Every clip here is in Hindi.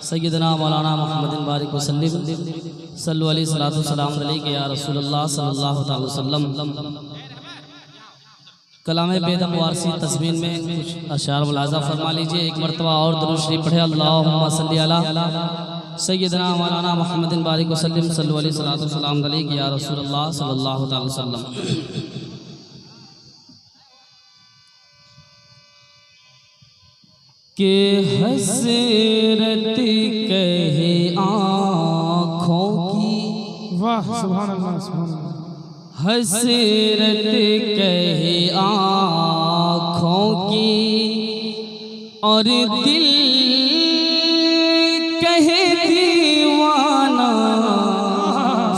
सैयदना मौलाना मुहम्मदिन बारिक वसल्लम सल्लल्लाहु अलैहि सलातु सलाम अलैहि या रसूलुल्लाह सल्लल्लाहु अलैहि वसल्लम। कलामे बेदम वारसी तस्मीन में कुछ अशार मुलाजा फरमा लीजिए। एक मरतबा और दुरूद शरीफ पढ़े। अल्लाहुम्मा सल्ली अला सैयदना मौलाना मुहम्मदिन बारिक वसल्लम सल्लल्लाहु अलैहि सलातु सलाम अलैहि या रसूलुल्लाह सल्लल्लाहु अलैहि वसल्लम। के हसरत कहे आँखों की, वाह सुभान अल्लाह सुभान अल्लाह। हसरत कहे आँखों की और दिल कहे दीवाना।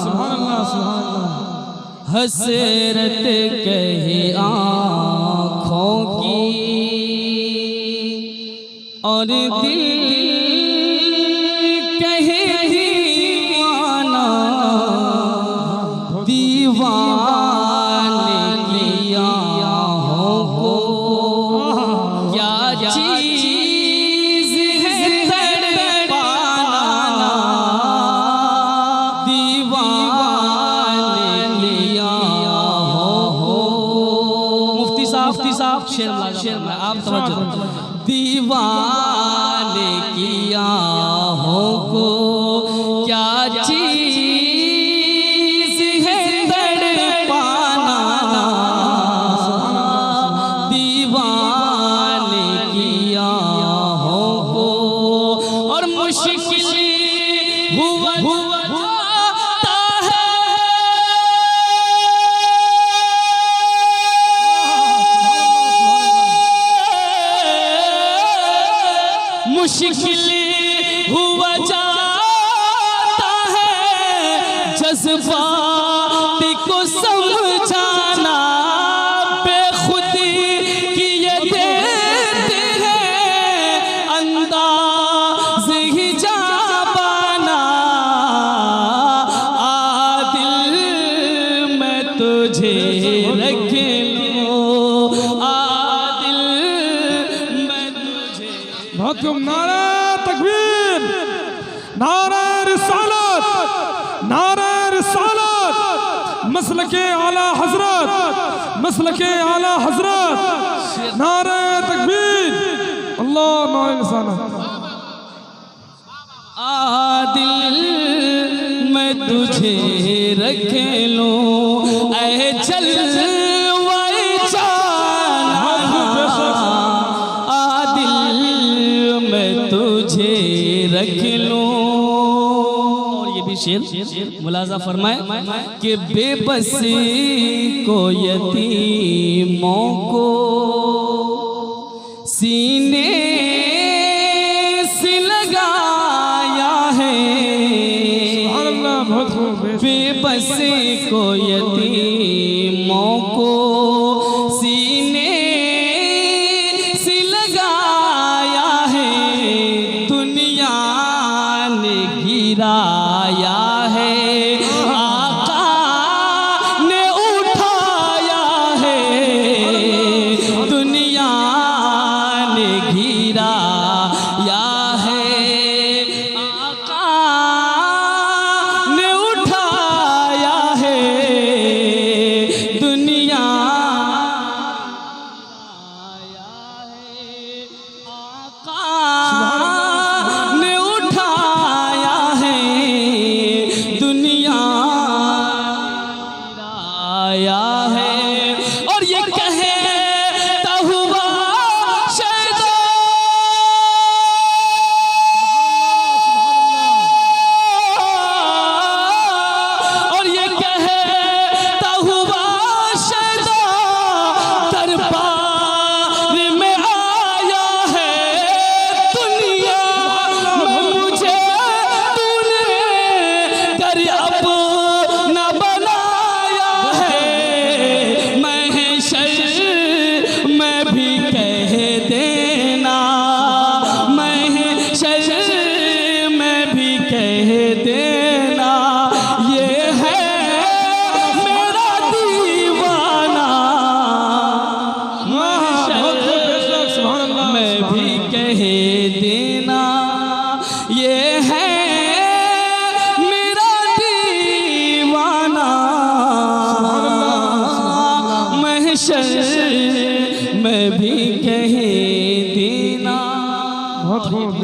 सुभान अल्लाह सुभान अल्लाह। हसरत कहे आँखों की और दिल कहे दीवाना। दीवाने की आँखों को क्या चीज़ है तड़पाना। दीवाने की आँखों को मुफ्ती साहब शेर आप तवज्जो। दीवाने की आँखों को क्या चीज़ है तड़पाना। दीवाने की आँखों को और मुश्किल हुआ जाता है। मुश्किल हुआ जाता है जज्बात को समझाना। बेखुदी की ये देते हैं अंदाज़ ही जाबाना। आदिल मैं तुझे रख लूं, आदिल मैं तुझे। बहुत खूब। नारा तकबीर, नारा रिसालत, नारा रिसालत, मसलके आला हजरत, मसलके आला हजरत। नारा तकबीर, अल्लाह नारा रिसालत। आदिल मैं तुझे रख लूं, ऐ जलवाए जाना। आदिल मैं तुझे रख लूं। और ये भी शेर मुलाजा फरमाए कि बेबसी को यतीमों को सीने से लगाया है। सुभान अल्लाह। बहुत खूब। बेबसी को यतीमों को सीने से लगाया है। दुनिया ने गिराया है, आका ने उठाया है। दुनिया ने जीना, ये है मेरा दीवाना, महशर में भी कहीं दीना।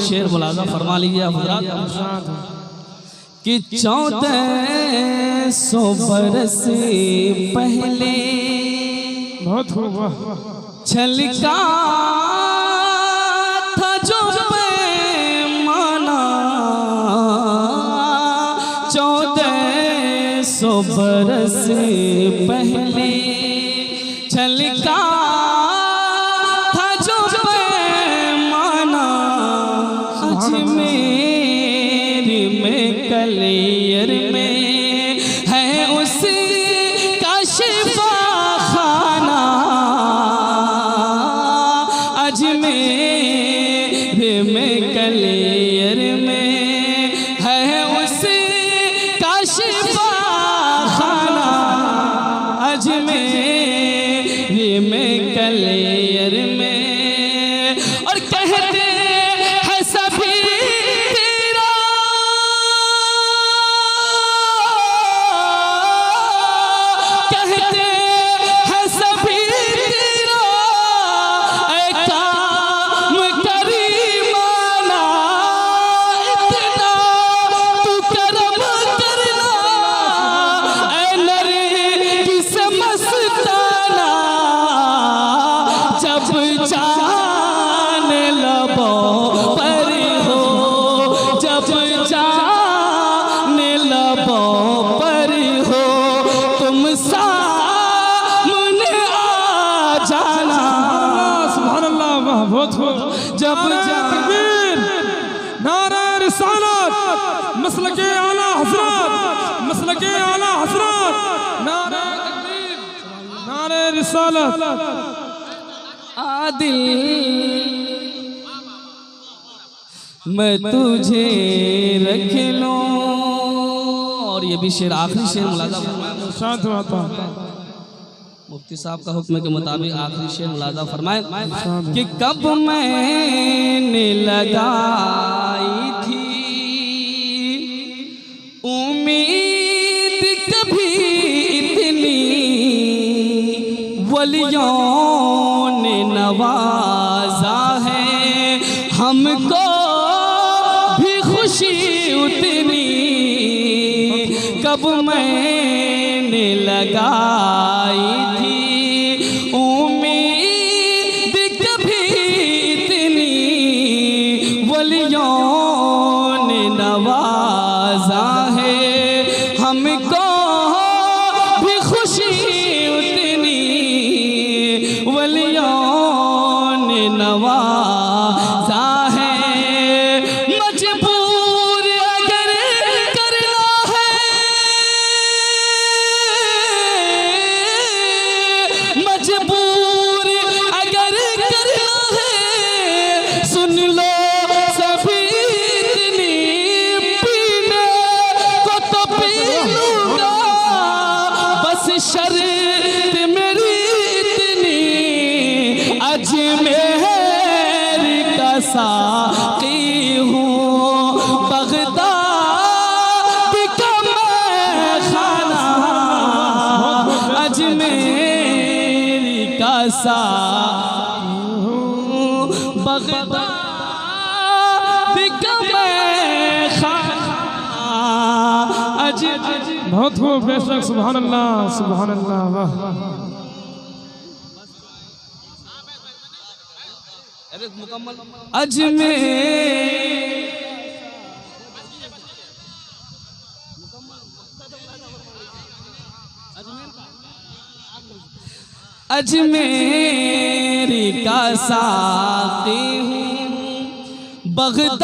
शेर मुलाज़ा फरमा लीजिए हज़रात कि 1400 बरस पहले छलका था जो पैमाना, 1400 बरस पहले छलका था जो पैमाना, अजमेर में कलियर में है उसका शिफाखाना, अजमेर में कलियर में है उसका शिफाखाना, अजमेर में कलियर में। और कहते हैं सभी तेरा, कहते हैं सभी तेरा ऐ काम करीमाना, इतना तू करम करना ऐ नर की समस्ताना, जब जान लबों पर हो, जब जान लबों पर हो, तुम सामने आ जाना। सुभान अल्लाह, वाह बहुत खूब। जब तकबीर, नारे रिसालत, मसलके आला हज़रत, मसलके आला हज़रत, नारे तकबीर, नारे रिसालत। आदिल मैं तुझे रख लूं। और ये भी शेर आखिरी शेर मुलाज़ा फरमाए, शांत आता मुफ्ती साहब का हुक्म के मुताबिक आखिरी शेर मुलाज़ा फरमाए कि कब मैंने लगाई थी उम्मीद कभी इतनी, वलियों ने नवाजा है हमको भी खुशी उतनी, कब मैंने लगाई थी उम्मीद कभी इतनी, वलियों ने नवाजा है हमको भी खुशी उतनी, वलियों ने नवाजा है। मजबूर अगर करना है, मजबूर अगर करना है, सुन लो सभी इतनी, पीने को तो पी लूंगा, बस शर्त मेरी इतनी, अजमेर का साक़ी हूँ, बगदाद का मैं खाना, अजमेर का साक़ी हूँ, बगदाद का मैं खाना, बहुत खूब, बेशक। सुभान अल्लाह, सुभान अल्लाह, वाह। मुकम्मल अजमेर, अजमेर का साक़ी हूँ, बगदाद